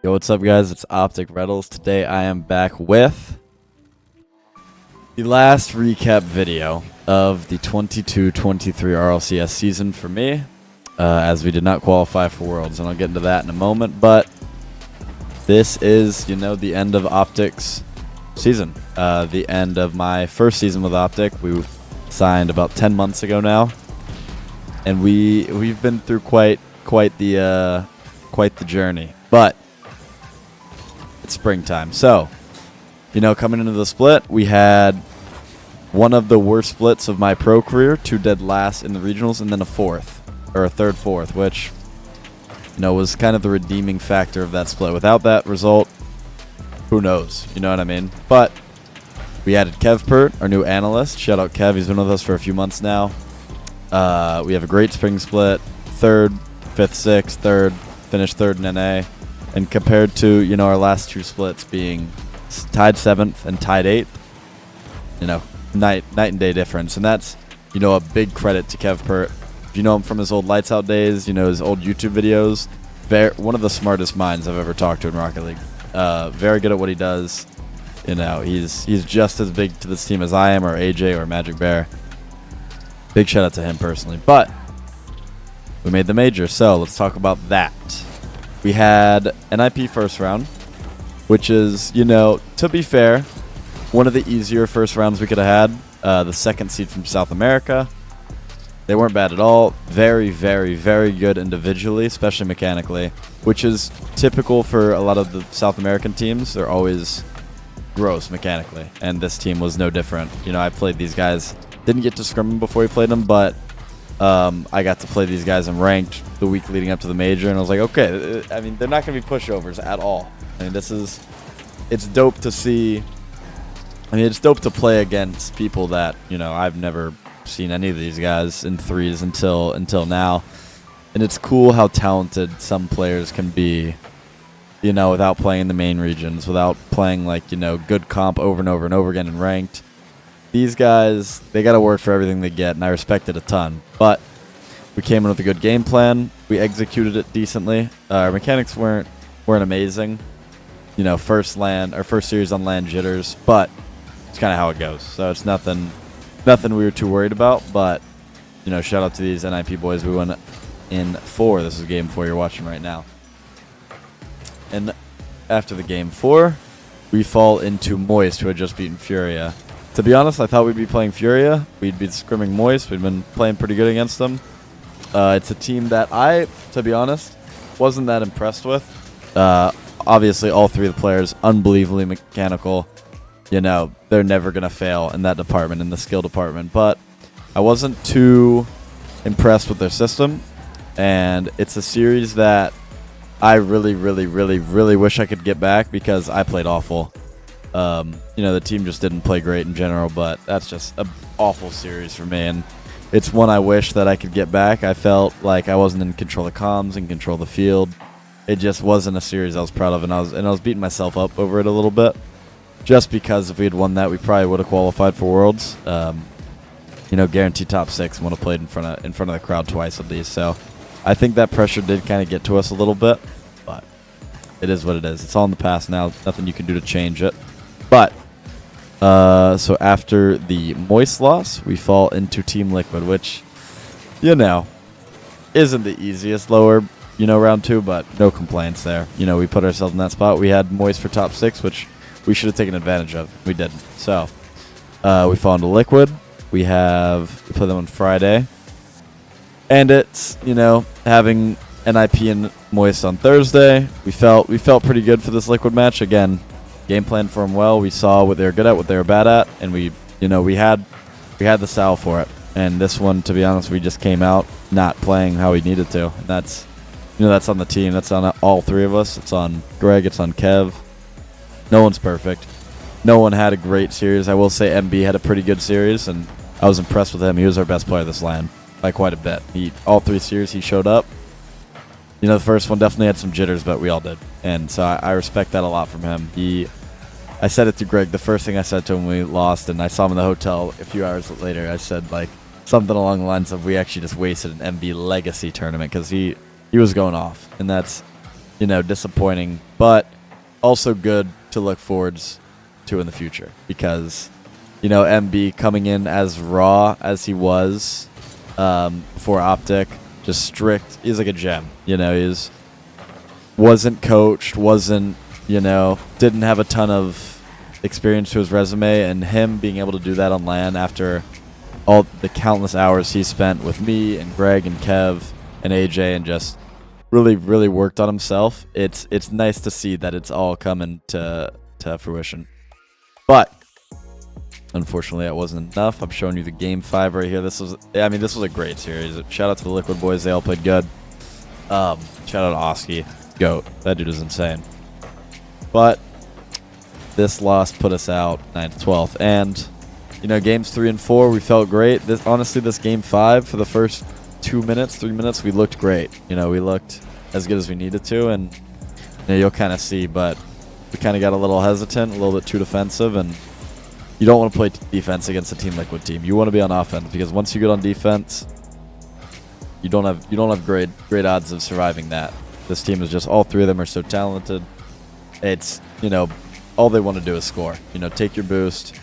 Yo, what's up, guys? It's Optic Retals. Today I am back with the last recap video of the 22-23 RLCS season for me, as we did not qualify for Worlds, and I'll get into that in a moment. But this is, the end of Optic's season, the end of my first season with Optic. We signed about 10 months ago now, and we've been through quite the journey, but it's springtime. So, coming into the split, we had one of the worst splits of my pro career, 2 dead last in the regionals, and then a third fourth, which, was kind of the redeeming factor of that split. Without that result, who knows? You know what I mean? But we added Kevpert, our new analyst. Shout out Kev. He's been with us for a few months now. We have a great spring split. 3rd, 5th, 6th, 3rd. Finished 3rd in NA. And compared to, our last 2 splits being tied 7th and tied 8th, night and day difference. And that's, a big credit to Kevpert. If you know him from his old Lights Out days, his old YouTube videos, one of the smartest minds I've ever talked to in Rocket League. Very good at what he does. He's just as big to this team as I am, or AJ, or Magic Bear. Big shout out to him personally. But we made the major, so let's talk about that. We had an IP first round, which is, to be fair, one of the easier first rounds we could have had. The 2nd seed from South America. They weren't bad at all. Very, very, very good individually, especially mechanically, which is typical for a lot of the South American teams. They're always gross mechanically, and this team was no different. I played these guys. Didn't get to scrim them before we played them, but I got to play these guys in ranked the week leading up to the major, and I was like, okay, they're not going to be pushovers at all. It's dope to see. It's dope to play against people that, I've never seen any of these guys in threes until now. And it's cool how talented some players can be, without playing in the main regions, without playing good comp over and over and over again in ranked. These guys, they got to work for everything they get, and I respect it a ton. But we came in with a good game plan. We executed it decently. Our mechanics weren't amazing. First series on LAN jitters, but it's kind of how it goes. So it's nothing we were too worried about. But shout out to these NIP boys. We went in 4. This is game 4 you're watching right now. And after the game 4, we fall into Moist, who had just beaten Furia. To be honest, I thought we'd be playing Furia. We'd be scrimming Moist. We'd been playing pretty good against them. It's a team that to be honest, wasn't that impressed with. Obviously, all 3 of the players, unbelievably mechanical. They're never going to fail in that department, in the skill department. But I wasn't too impressed with their system. And it's a series that I really, really, really, really wish I could get back, because I played awful. The team just didn't play great in general, but that's just an awful series for me, and it's one I wish that I could get back. I felt like I wasn't in control of comms and control of the field. It just wasn't a series I was proud of, and I was beating myself up over it a little bit, just because if we had won that, we probably would have qualified for Worlds. Guaranteed top 6, and would have played in front of the crowd twice at least. So I think that pressure did kind of get to us a little bit, but it is what it is. It's all in the past now. Nothing you can do to change it. But, so after the Moist loss, we fall into Team Liquid, which, isn't the easiest lower, round 2, but no complaints there. We put ourselves in that spot. We had Moist for top 6, which we should have taken advantage of. We didn't. So, we fall into Liquid. We play them on Friday. And it's, having NIP and Moist on Thursday. We felt pretty good for this Liquid match. Again, game plan for them well. We saw what they were good at, what they were bad at, and we had the style for it. And this one, to be honest, we just came out not playing how we needed to. And that's on the team. That's on all 3 of us. It's on Greg. It's on Kev. No one's perfect. No one had a great series. I will say MB had a pretty good series, and I was impressed with him. He was our best player this LAN by quite a bit. All 3 series he showed up. The first one definitely had some jitters, but we all did. And so I respect that a lot from him. I said it to Greg. The first thing I said to him when we lost, and I saw him in the hotel a few hours later, I said, something along the lines of, we actually just wasted an MB Legacy tournament, because he was going off. And that's, disappointing, but also good to look forwards to in the future because, MB coming in as raw as he was for Optic, just strict. He's like a gem. Wasn't coached, didn't have a ton of experience to his resume, and him being able to do that on LAN after all the countless hours he spent with me and Greg and Kev and AJ and just really, really worked on himself. It's nice to see that it's all coming to fruition. But unfortunately, that wasn't enough. I'm showing you the game 5 right here. This was a great series. Shout out to the Liquid boys. They all played good. Shout out to Oski. GOAT. That dude is insane. But this loss put us out 9-12. And, games 3 and 4, we felt great. Honestly, this game 5, for the first 3 minutes, we looked great. We looked as good as we needed to. And you'll kind of see. But we kind of got a little hesitant, a little bit too defensive. And you don't want to play defense against a Team Liquid team. You want to be on offense because once you get on defense, you don't have great odds of surviving that. This team is just, all 3 of them are so talented. It's, all they want to do is score. Take your boost,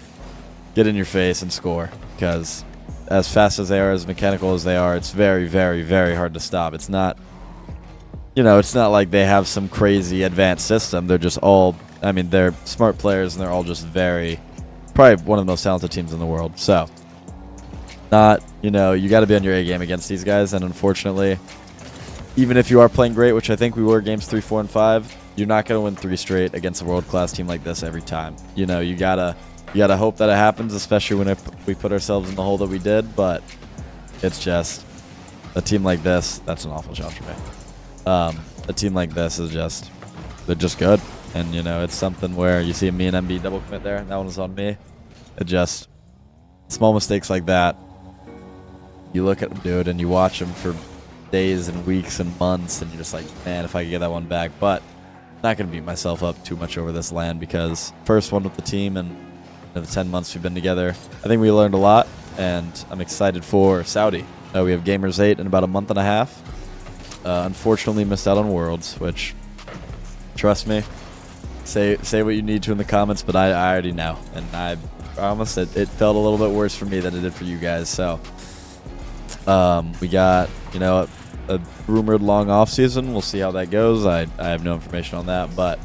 get in your face, and score. Because as fast as they are, as mechanical as they are, it's very, very, very hard to stop. It's not, it's not like they have some crazy advanced system. They're just all, they're smart players, and they're all just probably one of the most talented teams in the world. So, you got to be on your A game against these guys. And unfortunately, even if you are playing great, which I think we were games 3, 4, and 5, you're not going to win 3 straight against a world-class team like this every time. You gotta hope that it happens, especially when we put ourselves in the hole that we did. But it's just a team like this. That's an awful shot for me. A team like this is they're just good. And, it's something where you see me and MB double commit there. That one was on me. Small mistakes like that. You look at them, dude, and you watch them for days and weeks and months, and you're just like, man, if I could get that one back. But I'm not going to beat myself up too much over this LAN because first one with the team and the 10 months we've been together, I think we learned a lot, and I'm excited for Saudi. We have Gamers 8 in about a month and a half. Unfortunately, missed out on Worlds, which, trust me, say what you need to in the comments, but I already know. And I promise it felt a little bit worse for me than it did for you guys. So we got, a rumored long off season. We'll see how that goes. I have no information on that, but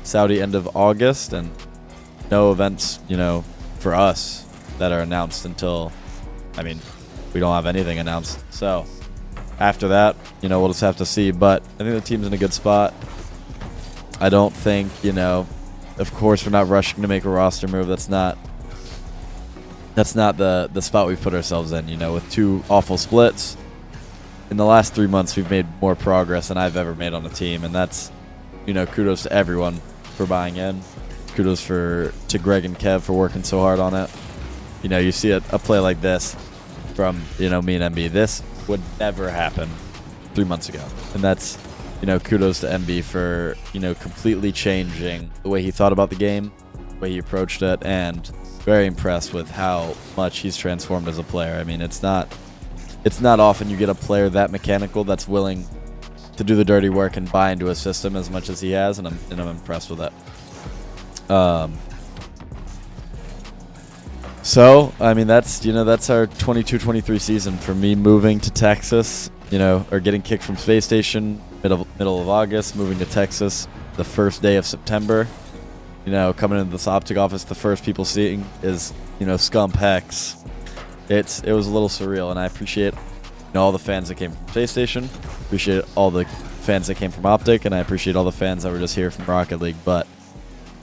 Saudi end of August, and no events, for us that are announced until, we don't have anything announced. So after that, we'll just have to see. But I think the team's in a good spot. I don't think, of course we're not rushing to make a roster move. That's not the spot we've put ourselves in, with 2 awful splits. In the last 3 months, we've made more progress than I've ever made on a team, and that's, kudos to everyone for buying in. Kudos to Greg and Kev for working so hard on it. You see a play like this from, me and MB. This would never happen 3 months ago, and that's, kudos to MB for, completely changing the way he thought about the game, the way he approached it, and very impressed with how much he's transformed as a player. It's not often you get a player that mechanical that's willing to do the dirty work and buy into a system as much as he has, and I'm impressed with it. So, that's our 22-23 season. For me, moving to Texas, or getting kicked from Space Station middle of August, moving to Texas the first day of September. Coming into this Optic office, the first people seeing is, Scump Hex. It was a little surreal, and I appreciate all the fans that came from Space Station, appreciate all the fans that came from Optic, and I appreciate all the fans that were just here from Rocket League. But,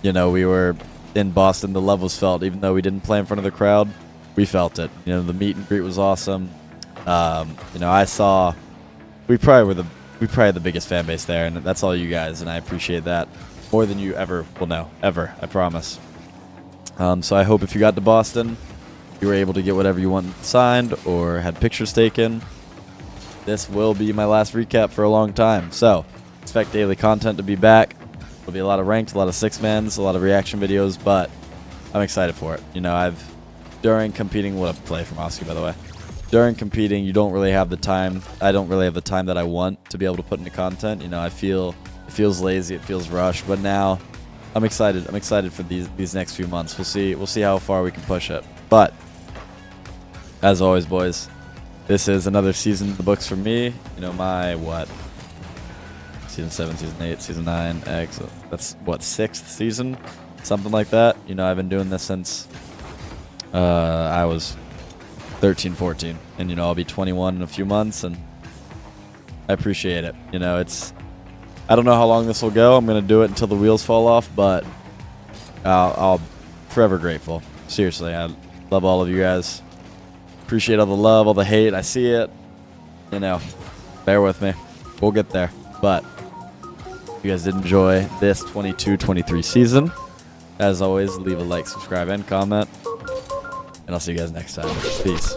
we were in Boston, the love was felt. Even though we didn't play in front of the crowd, we felt it. The meet and greet was awesome. I saw we probably had the biggest fan base there, and that's all you guys, and I appreciate that more than you ever will know, ever, I promise. So I hope if you got to Boston, you were able to get whatever you wanted signed or had pictures taken. This will be my last recap for a long time, so expect daily content to be back. There'll be a lot of ranked, a lot of 6-mans, a lot of reaction videos, but I'm excited for it. During competing, what a play from Oski, by the way. During competing, you don't really have the time. I don't really have the time that I want to be able to put into content. I feel feels lazy, it feels rushed, but now I'm excited. I'm excited for these next few months. We'll see how far we can push it. But as always, boys, this is another season in the books for me. You know, my season 7, season 8, season 9, X. That's what, 6th season, something like that. You know, I've been doing this since I was 13, 14, and you know, I'll be 21 in a few months, and I appreciate it. You know, I don't know how long this will go. I'm gonna do it until the wheels fall off, but I'll forever grateful. Seriously, I love all of you guys. Appreciate all the love, all the hate. I see it. You know, bear with me. We'll get there. But if you guys did enjoy this 22-23 season, as always, leave a like, subscribe, and comment. And I'll see you guys next time. Peace.